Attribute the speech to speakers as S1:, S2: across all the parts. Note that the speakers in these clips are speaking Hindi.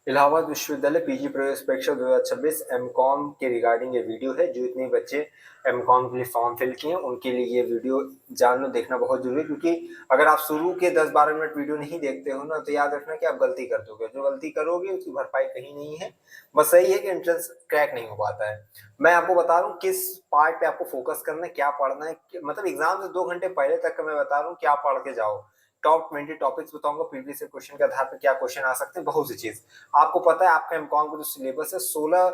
S1: इलाहाबाद विश्वविद्यालय पीजी प्रवेश परीक्षा 2026 एमकॉम के रिगार्डिंग ये वीडियो है। जो इतने बच्चे एमकॉम के लिए फॉर्म फिल किए हैं उनके लिए ये वीडियो जानना देखना बहुत जरूरी है, क्योंकि अगर आप शुरू के 10-12 मिनट वीडियो नहीं देखते हो ना, तो याद रखना कि आप गलती कर दोगे। जो गलती करोगे उसकी भरपाई कहीं नहीं है। बस सही है कि एंट्रेंस क्रैक नहीं हो पाता है। मैं आपको बता रहा हूँ किस पार्ट पे आपको फोकस करना है, क्या पढ़ना है। मतलब एग्जाम से 2 घंटे पहले तक का मैं बता रहा हूँ क्या पढ़ के जाओ। टॉप 20 टॉपिक्स बताऊंगा, प्रीवियस क्वेश्चन के आधार पर क्या क्वेश्चन आ सकते हैं, बहुत सी चीज। आपको पता है आपका एमकॉम का जो सिलेबस है 16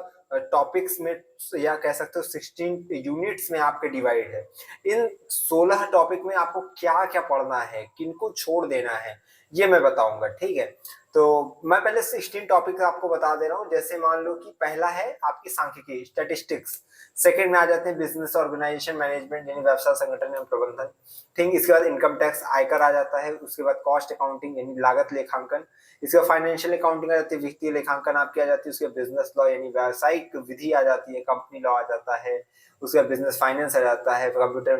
S1: टॉपिक्स में, या कह सकते हो 16 यूनिट्स में आपके डिवाइड है। इन 16 टॉपिक में आपको क्या क्या पढ़ना है, किनको छोड़ देना है, ये मैं बताऊंगा। ठीक है, तो मैं पहले 16 टॉपिक आपको बता दे रहा हूँ। जैसे मान लो कि पहला है आपकी सांख्यिकी स्टैटिस्टिक्स, सेकंड में आ जाते हैं बिजनेस ऑर्गेनाइजेशन मैनेजमेंट यानी व्यवसाय संगठन एवं प्रबंधन। ठीक, इसके बाद इनकम टैक्स आयकर आ जाता है। उसके बाद कॉस्ट अकाउंटिंग यानी लागत लेखांकन। इसके बाद फाइनेंशियल अकाउंटिंग आ जाती है, वित्तीय लेखांकन आपकी आ जाती है। उसके बिजनेस लॉ यानी व्यावसायिक विधि आ जाती है, कंपनी लॉ आ जाता है। उसके बाद बिजनेस फाइनेंस आ जाता है, कंप्यूटर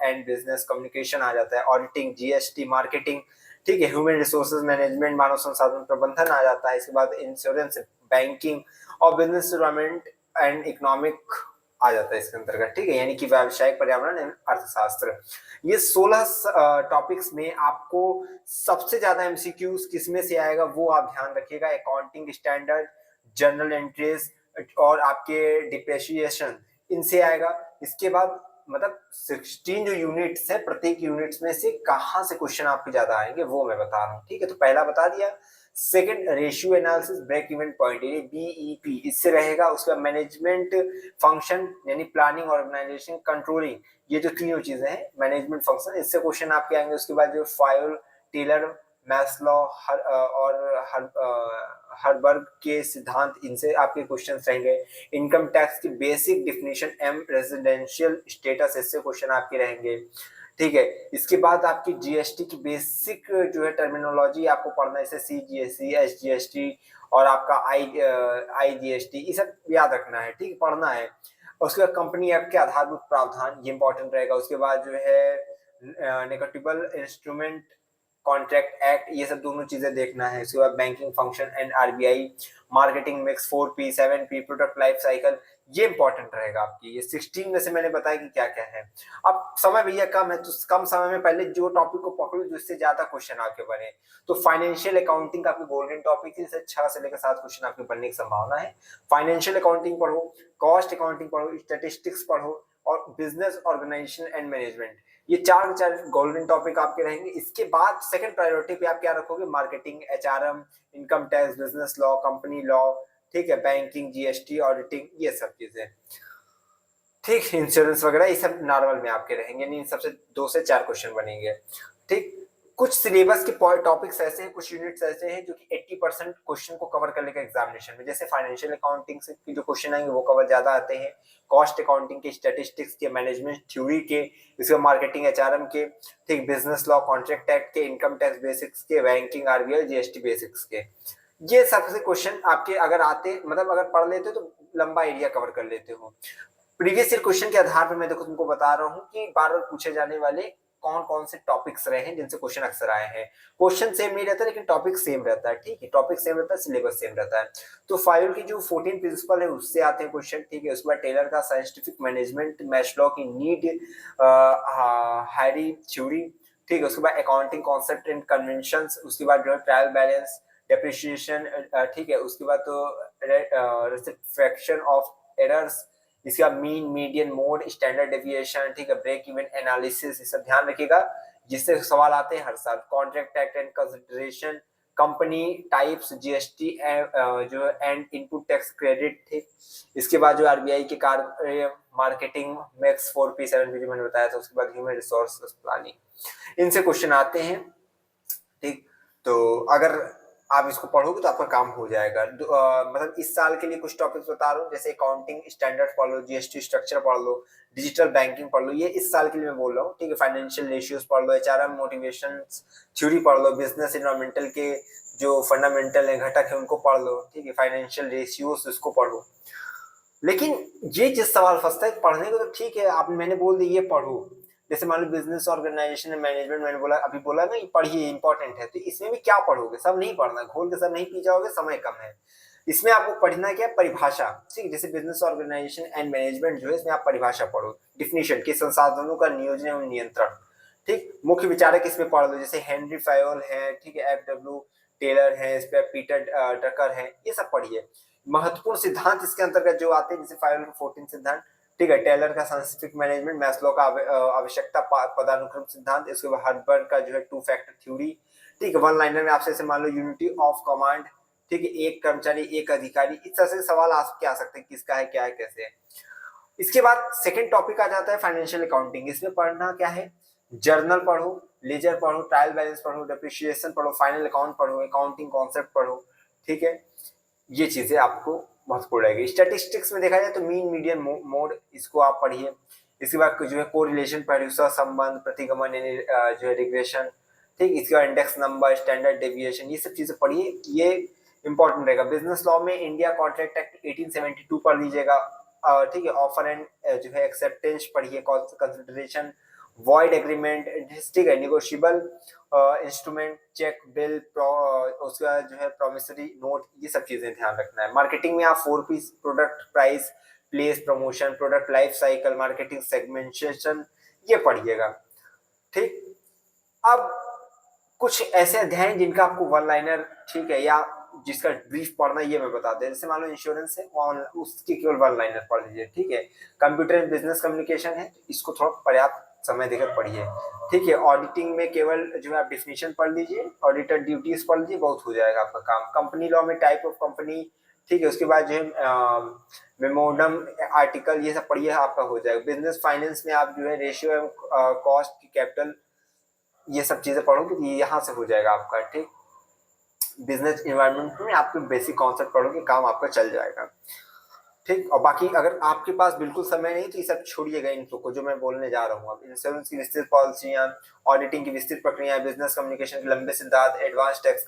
S1: एंड बिजनेस कम्युनिकेशन आ जाता है, ऑडिटिंग, जीएसटी, मार्केटिंग। ठीक है, ह्यूमन रिसोर्सेज मैनेजमेंट, मानव संसाधन प्रबंधन आ जाता है। इसके बाद इंश्योरेंस, बैंकिंग और बिजनेस डेवलपमेंट एंड इकोनॉमिक आ जाता है इसके अंतर्गत। ठीक है, यानी कि व्यावसायिक, पर्यावरण एवं अर्थशास्त्र। ये 16 टॉपिक्स में आपको सबसे ज्यादा एमसीक्यूज किसमें से आएगा वो आप ध्यान रखिएगा। अकाउंटिंग स्टैंडर्ड, जर्नल एंट्रीज और आपके डिप्रेशिएशन, इनसे आएगा। इसके बाद मतलब 16 जो यूनिट्स है, प्रत्येक यूनिट्स में से कहां से क्वेश्चन आपके ज्यादा आएंगे वो मैं बता रहा हूँ। ठीक है, तो पहला बता दिया। Second, ratio analysis, break even point यानी बीईपी, इससे रहेगा। उसका मैनेजमेंट फंक्शन यानी प्लानिंग, ऑर्गेनाइजेशन, कंट्रोलिंग, ये जो तीनों चीजें हैं मैनेजमेंट फंक्शन, इससे क्वेश्चन आपके आएंगे। उसके बाद जो फाइल, टेलर, मैस्लो और हरबर्ग के सिद्धांत, इनसे आपके क्वेश्चन रहेंगे। इनकम टैक्स की basic definition and residential status, इससे क्वेश्चन आपके रहेंगे। ठीक है, इसके बाद आपकी जीएसटी की बेसिक जो है टर्मिनोलॉजी आपको पढ़ना है, जैसे सीजीएसटी, एसजीएसटी और आपका आईजीएसटी, ये सब याद रखना है। ठीक, पढ़ना है। उसके बाद कंपनी एक्ट के आधारभूत प्रावधान, ये इंपॉर्टेंट रहेगा। उसके बाद जो है नेगोटिबल इंस्ट्रूमेंट कॉन्ट्रैक्ट एक्ट, ये सब दोनों चीजें देखना है। उसके बाद banking function and RBI, marketing mix, 4P 7P, product life cycle, ये इंपॉर्टेंट रहेगा आपकी। ये 16 में से मैंने बताया कि क्या क्या है। अब समय भैया कम है, तो कम समय में पहले जो टॉपिक को पकड़ो जिससे ज्यादा क्वेश्चन आपके बने। तो फाइनेंशियल अकाउंटिंग का आपकी गोल्डन टॉपिक है, 6 से लेकर 7 क्वेश्चन आपके बनने की संभावना है। फाइनेंशियल अकाउंटिंग पढ़ो, कॉस्ट अकाउंटिंग पढ़ो, स्टेटिस्टिक्स पढ़ो और बिजनेस ऑर्गेनाइजेशन एंड मैनेजमेंट, ये चार गोल्डन टॉपिक आपके रहेंगे। इसके बाद सेकंड प्रायोरिटी पे आप क्या रखोगे, marketing, HRM, income tax, business law, company law, ठीक है, बैंकिंग, जीएसटी, ऑडिटिंग, ये सब चीजें। ठीक, इंश्योरेंस वगैरह ये सब नॉर्मल में आपके रहेंगे, नहीं सबसे 2 से 4 क्वेश्चन बनेंगे। ठीक, कुछ सिलेबस के टॉपिक्स ऐसे हैं, कुछ यूनिट्स ऐसे हैं जो कि 80% क्वेश्चन को कवर कर लेगा एग्जामिनेशन में। जैसे फाइनेंशियल अकाउंटिंग से जो क्वेश्चन आएंगे वो कवर ज्यादा आते हैं, कॉस्ट अकाउंटिंग के, स्टैटिस्टिक्स के, मैनेजमेंट थ्योरी के, इसके मार्केटिंग, एचआरएम के, ठीक, बिजनेस लॉ, कॉन्ट्रैक्ट एक्ट के, इनकम टैक्स बेसिक्स के, बैंकिंग, आरबीआई, जीएसटी बेसिक्स के, ये सबसे क्वेश्चन आपके अगर आते, मतलब अगर पढ़ लेते हो तो लंबा एरिया कवर कर लेते हो। प्रीवियस ईयर क्वेश्चन के आधार पर मैं देखो तुमको बता रहा हूँ कि बार बार पूछे जाने वाले कौन कौन से टॉपिक्स रहे हैं जिनसे क्वेश्चन अक्सर आए हैं। क्वेश्चन सेम नहीं रहता लेकिन टॉपिक सेम रहता है। ठीक है, टॉपिक सेम रहता है, सिलेबस सेम रहता है। तो फाइल की जो 14 प्रिंसिपल है उससे आते हैं क्वेश्चन। ठीक है, उसके बाद टेलर का साइंटिफिक मैनेजमेंट, मैस्लो की नीड हैरी थ्योरी, ठीक है, उसके बाद अकाउंटिंग कॉन्सेप्ट एंड कन्वेंशन, उसके बाद जो है ट्रायल बैलेंस, डेप्रिसिएशन, ठीक है, उसके बाद तो रिफ्रैक्शन ऑफ एरर्स, इसका mean, median, mode, standard deviation, ठीक है, ब्रेक इवन एनालिसिस, ये सब ध्यान रखिएगा जिससे सवाल आते हैं हर साल। Contract act and consideration, company types, GST जो एंड इनपुट टैक्स क्रेडिट, ठीक। इसके बाद जो आरबीआई के कार्य, मार्केटिंग मिक्स, 4P 7P जो मैंने बताया था। उसके बाद ह्यूमन रिसोर्स प्लानिंग, इनसे क्वेश्चन आते हैं। ठीक, तो अगर आप इसको पढ़ोगे तो आपका काम हो जाएगा। मतलब इस साल के लिए कुछ टॉपिक्स बता रहा हूँ, जैसे अकाउंटिंग स्टैंडर्ड पढ़ लो, जीएसटी स्ट्रक्चर पढ़ लो, डिजिटल बैंकिंग पढ़ लो, ये इस साल के लिए मैं बोल रहा हूँ। ठीक है, फाइनेंशियल रेशियोज पढ़ लो, एचआरएम मोटिवेशन थ्योरी पढ़ लो, बिजनेस एनवायरमेंटल के जो फंडामेंटल है, घटक है, उनको पढ़ लो। ठीक है, फाइनेंशियल रेशियोज इसको पढ़ो। लेकिन ये जिस सवाल फंसता है पढ़ने को तो ठीक है, आप मैंने बोल दी ये पढ़ो, जैसे मान लो बिजनेस ऑर्गेनाइजेशन एंड मैनेजमेंट, मैंने बोला अभी बोला ना पढ़िए इंपॉर्टेंट है, तो इसमें भी क्या पढ़ोगे, सब नहीं पढ़ना, घोल के सब नहीं पी जाओगे, समय कम है। इसमें आपको पढ़ना क्या, परिभाषा, ठीक, जैसे बिजनेस ऑर्गेनाइजेशन एंड मैनेजमेंट जो है इसमें आप परिभाषा पढ़ो, डिफिनीशन के संसाधनों का नियोजन एवं नियंत्रण, ठीक, मुख्य विचारक इसमें पढ़ लो, जैसे हेनरी फायोल है, ठीक है, F.W. टेलर है, इस पे पीटर ड्रकर है, ये सब पढ़िए। महत्वपूर्ण सिद्धांत इसके अंतर्गत जो आते हैं, जैसे फायोल का 14 सिद्धांत, ठीक है, टेलर का साइंटिफिक मैनेजमेंट, मैस्लो का आवश्यकता पदानुक्रम सिद्धांत, इसके बाद हर्बर्ट का जो है 2 फैक्टर थ्योरी, ठीक है, वन लाइनर में आपसे मान लो यूनिटी ऑफ कमांड, ठीक है, एक कर्मचारी एक अधिकारी, इस तरह से सवाल आपके आ सकते हैं, किसका है, क्या है, कैसे है। इसके बाद सेकंड टॉपिक आ जाता है फाइनेंशियल अकाउंटिंग। इसमें पढ़ना क्या है, जर्नल पढ़ो, लेजर पढ़ो, ट्रायल बैलेंस पढ़ो, डेप्रिसिएशन पढ़ो, फाइनल अकाउंट पढ़ो, अकाउंटिंग कॉन्सेप्ट पढ़ो, ठीक है, ये चीजें आपको महत्वपूर्ण रहेगी। स्टैटिस्टिक्स में देखा जाए तो मीन मीडियन मोड, इसको आप पढ़िए। इसके बाद जो है कोरिलेशन पढ़िए, सहसंबंध, प्रतिगमन यानी जो है रिग्रेशन, ठीक, इसके बाद इंडेक्स नंबर, स्टैंडर्ड डेविएशन, ये सब चीजें पढ़िए, ये इंपॉर्टेंट रहेगा। बिजनेस लॉ में इंडिया कॉन्ट्रैक्ट एक्ट 1872 पढ़ लीजिएगा, ठीक है, ऑफर एंड जो है एक्सेप्टेंस पढ़िए, कंसिडरेशन, वॉइड एग्रीमेंट, ठीक है, निगोशियबल इंस्ट्रूमेंट, चेक, बिल, उसका जो है प्रोमिसरी नोट, ये सब चीजें ध्यान रखना है। मार्केटिंग में आप 4 Ps, product price, place, promotion, product life cycle, marketing segmentation, ये पढ़िएगा, ठीक। अब कुछ ऐसे अध्याय हैं जिनका आपको वन लाइनर, ठीक है, या जिसका ब्रीफ पढ़ना ये मैं बता दें, जैसे मान लो इंश्योरेंस है, उसकी केवल वन लाइनर पढ़ लीजिए, ठीक है। कंप्यूटर एंड बिजनेस कम्युनिकेशन है, इसको थोड़ा पर्याप्त समय देकर पढ़िए, ठीक है। ऑडिटिंग में केवल जो है आप डिफिनीशन पढ़ लीजिए, ऑडिटर ड्यूटीज पढ़ लीजिए, बहुत हो जाएगा आपका काम। कंपनी लॉ में टाइप ऑफ कंपनी, ठीक है, उसके बाद जो है मेमोरंडम आर्टिकल, ये सब पढ़िए, आपका हो जाएगा। बिजनेस फाइनेंस में आप जो है रेशियो एवं कॉस्ट, कैपिटल, ये सब चीजें पढ़ो, क्योंकि यहाँ से हो जाएगा आपका, ठीक। बिजनेस इन्वायरमेंट में आपके बेसिक कॉन्सेप्ट पढ़ोगे, काम आपका चल जाएगा, ठीक। और बाकी अगर आपके पास बिल्कुल समय नहीं तो ये सब छोड़िएगा, इन को जो मैं बोलने जा रहा हूँ। अब इंश्योरेंस की विस्तृत पॉलिसियां, ऑडिटिंग की विस्तृत प्रक्रिया, बिजनेस कम्युनिकेशन के लंबे सिद्धांत, एडवांस टैक्स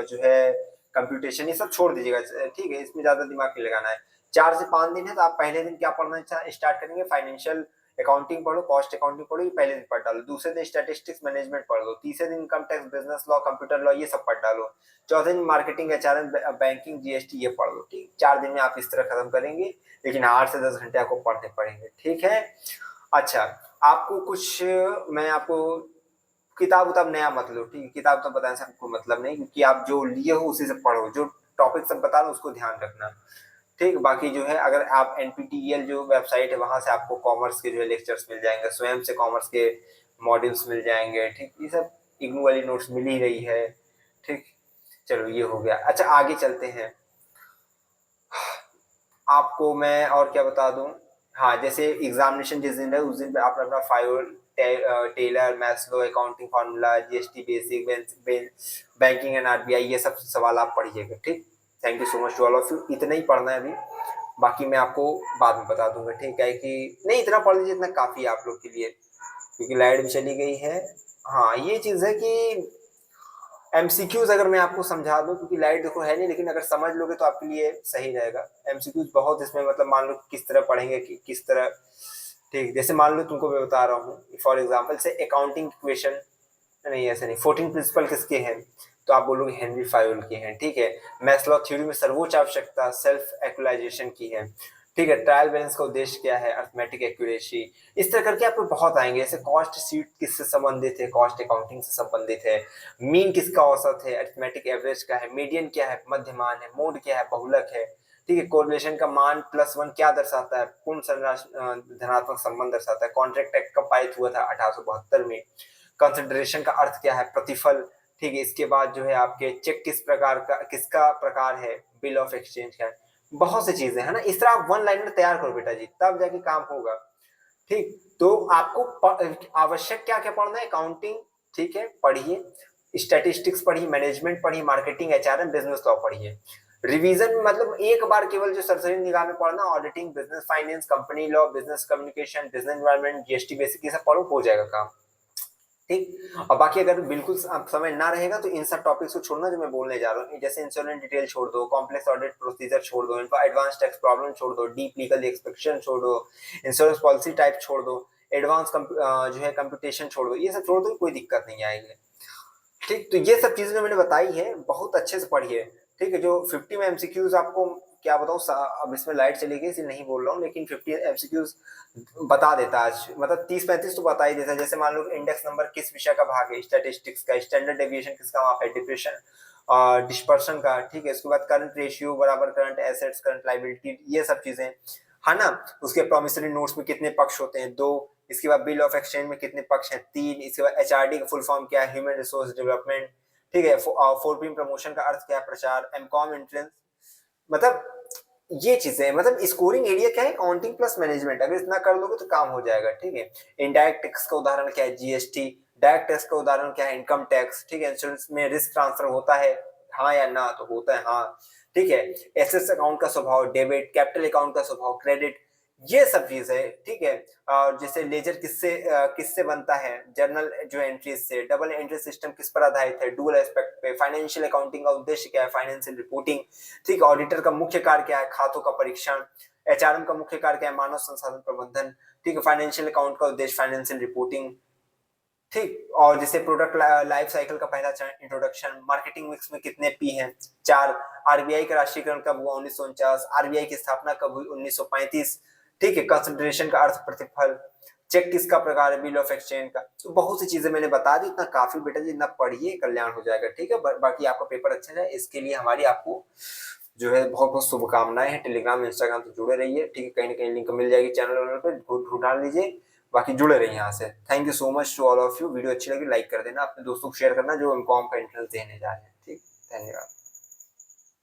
S1: जो है कंप्यूटेशन, ये सब छोड़ दीजिएगा, ठीक है, इसमें ज्यादा दिमाग नहीं लगाना है। 4 से 5 दिन है तो आप पहले दिन क्या पढ़ना स्टार्ट करेंगे, फाइनेंशियल अकाउंटिंग पढ़ो, कॉस्ट अकाउंटिंग पढ़ो, ये पहले दिन पढ़ डालो। दूसरे दिन स्टैटिस्टिक्स मैनेजमेंट पढ़ लो। तीसरे दिन income tax, business law, computer law, ये सब पढ़ डालो। चौथे दिन मार्केटिंग, एचआरएम, बैंकिंग, जीएसटी, ये पढ़ लो, ठीक। 4 दिन में आप इस तरह खत्म करेंगे, लेकिन 8 से 10 घंटे आपको पढ़ने पड़ेंगे, ठीक है। अच्छा, आपको कुछ मैं आपको किताब उताब नया मत लो, ठीक है, किताब तो बताने से आपको मतलब नहीं, क्योंकि आप जो लिए हो उसी से पढ़ो, जो टॉपिक सब बता रहा हूँ उसको ध्यान रखना, ठीक। बाकी जो है अगर आप NPTEL जो वेबसाइट है वहां से आपको कॉमर्स के जो है लेक्चर्स मिल जाएंगे, स्वयं से कॉमर्स के मॉड्यूल्स मिल जाएंगे, ठीक, ये सब इग्नू वाली नोट्स मिल ही रही है, ठीक। चलो ये हो गया। अच्छा आगे चलते हैं, आपको मैं और क्या बता दूं, हाँ, जैसे एग्जामिनेशन जिस दिन है उस दिन पे आप अपना Fayol, Taylor, Maslow, accounting formula, GST basic, banking and RBI, ये सब सवाल आप पढ़िएगा, ठीक। Thank you so much to all of you. इतना ही पढ़ना है अभी, बाकी मैं आपको बाद में बता दूंगा, ठीक है, कि नहीं इतना पढ़ लीजिए, इतना काफी है आप लोग के लिए, क्योंकि लाइट भी चली गई है। हाँ, ये चीज है कि एमसीक्यूज अगर मैं आपको समझा दूं, क्योंकि लाइट देखो है नहीं, लेकिन अगर समझ लोगे तो आपके लिए सही रहेगा। एमसीक्यूज बहुत इसमें, मतलब मान लो किस तरह पढ़ेंगे, किस तरह, ठीक। जैसे मान लो तुमको मैं बता रहा हूँ फॉर एग्जांपल से अकाउंटिंग इक्वेशन, नहीं ऐसे नहीं, 14 प्रिंसिपल किसके हैं, तो आप बोलोगे हेनरी फायोल के हैं, ठीक है। मैस्लो थ्योरी में सर्वोच्च आवश्यकता सेल्फ एक्चुअलाइजेशन की है, ठीक है। ट्रायल बैलेंस का उद्देश्य क्या है, अर्थमेटिक एक्यूरेसी, इस तरह करके आपको बहुत आएंगे। जैसे कॉस्ट शीट किससे संबंधित है, कॉस्ट अकाउंटिंग से संबंधित है। मीन किसका औसत है, अर्थमेटिक एवरेज का है। मीडियन क्या है, मध्यमान है। मोड क्या है, बहुलक है, ठीक है। कोरिलेशन का मान +1 क्या दर्शाता है, पूर्ण धनात्मक संबंध दर्शाता है। कॉन्ट्रैक्ट एक्ट कब पारित हुआ था, 1872 में। कंसिडरेशन का अर्थ क्या है, प्रतिफल, ठीक है। इसके बाद जो है आपके चेक किस प्रकार का, किसका प्रकार है, बिल ऑफ एक्सचेंज का है। बहुत सी चीजें है ना, इस तरह आप वन लाइनर तैयार करो बेटा जी, तब जाके काम होगा, ठीक। तो आपको आवश्यक क्या क्या पढ़ना है, अकाउंटिंग, ठीक है, पढ़िए। स्टैटिस्टिक्स पढ़िए, मैनेजमेंट पढ़िए, मार्केटिंग, एचआरएम, बिजनेस लॉ पढ़िए। रिवीजन मतलब एक बार केवल जो सरसरी निगाह में पढ़ना, auditing, business finance, company law, business communication, business environment, GST basic, ये सब पढ़ो, हो जाएगा काम, ठीक। और बाकी अगर बिल्कुल समय ना रहेगा तो इन सब टॉपिक्स को छोड़ना जो मैं बोलने जा रहा हूँ, जैसे इंश्योरेंस डिटेल छोड़ दो, कॉम्प्लेक्स ऑडिट प्रोसीजर छोड़ दो, एडवांस टैक्स प्रॉब्लम छोड़ दो, डीप लीगल एक्सपेक्टेशन छोड़ दो, इंश्योरेंस पॉलिसी टाइप छोड़ दो, एडवांस जो है कंप्यूटेशन छोड़ दो, ये सब छोड़ दो, कोई दिक्कत नहीं आएगी। ठीक, तो ये सब चीजें जो मैंने बताई है बहुत अच्छे से पढ़िए। ठीक है, जो 50 में एमसीक्यूज आपको क्या बताऊं, अब इसमें लाइट चली गई इसलिए नहीं बोल रहा हूँ, लेकिन 50 एमसीक्यूज बता देता आज, मतलब 30-35 तो बता ही देता। जैसे मान लो इंडेक्स नंबर किस विषय का भाग है, स्टैटिस्टिक्स का, स्टैंडर्ड डेविएशन किसका वहां पे, डिप्रेशन डिस्पर्शन का। ठीक है, इसके बाद करंट रेशियो बराबर करंट एसेट्स करंट लाइबिलिटी, ये सब चीजें है ना। उसके प्रोमिसरी नोट्स में कितने पक्ष होते हैं, 2। इसके बाद बिल ऑफ एक्सचेंज में कितने पक्ष हैं, 3। इसके बाद एचआरडी का फुल फॉर्म क्या है, ह्यूमन रिसोर्स डेवलपमेंट। ठीक है, 4P प्रमोशन का अर्थ क्या है, प्रचार। एमकॉम एंट्रेंस, मतलब ये चीजें, मतलब स्कोरिंग एरिया क्या है, अकाउंटिंग प्लस मैनेजमेंट, अगर इतना कर लोगे तो काम हो जाएगा। ठीक है, इनडायरेक्ट टैक्स का उदाहरण क्या है, जीएसटी। डायरेक्ट टैक्स का उदाहरण क्या है, इनकम टैक्स। ठीक है, इंश्योरेंस में रिस्क ट्रांसफर होता है, हाँ या ना, तो होता है हाँ। ठीक है, एसेट्स अकाउंट का स्वभाव डेबिट, कैपिटल अकाउंट का स्वभाव क्रेडिट, ये सब चीज है। ठीक है, और जैसे लेजर किससे बनता है, जर्नल जो एंट्रीज से। डबल एंट्री सिस्टम किस पर आधारित है, डुअल एस्पेक्ट पे। फाइनेंशियल अकाउंटिंग का उद्देश्य क्या है, फाइनेंशियल रिपोर्टिंग। ठीक, ऑडिटर का मुख्य कार्य क्या है, खातों का परीक्षण। एचआरएम का मुख्य कार्य क्या है, मानव संसाधन प्रबंधन। ठीक है, फाइनेंशियल अकाउंट का उद्देश्य फाइनेंशियल रिपोर्टिंग। ठीक, और जैसे प्रोडक्ट लाइफ साइकिल का पहला चरण इंट्रोडक्शन। मार्केटिंग मिक्स में कितने पी हैं, 4। आरबीआई का राष्ट्रीयकरण कब हुआ, 1949। आरबीआई की स्थापना कब हुई, 1935। ठीक है, कंसिडरेशन का अर्थ प्रतिफल। चेक किसका प्रकार है, बिल ऑफ एक्सचेंज का। तो बहुत सी चीजें मैंने बता दी, इतना काफी बेटा जी, इतना पढ़िए, कल्याण हो जाएगा। ठीक है, बाकी आपका पेपर अच्छा जाए इसके लिए हमारी आपको जो है बहुत बहुत शुभकामनाएं हैं। टेलीग्राम इंस्टाग्राम से जुड़े रहिए। ठीक है, कहीं ना कहीं लिंक मिल जाएगी चैनल पे, ढूंढ डाल लीजिए। बाकी जुड़े रहिए यहाँ से। Thank you so much to all of you. Video अच्छी लगी लाइक कर देना, अपने दोस्तों को शेयर करना जो एमकॉम का एंट्रेंस देने जा रहे हैं। ठीक, धन्यवाद।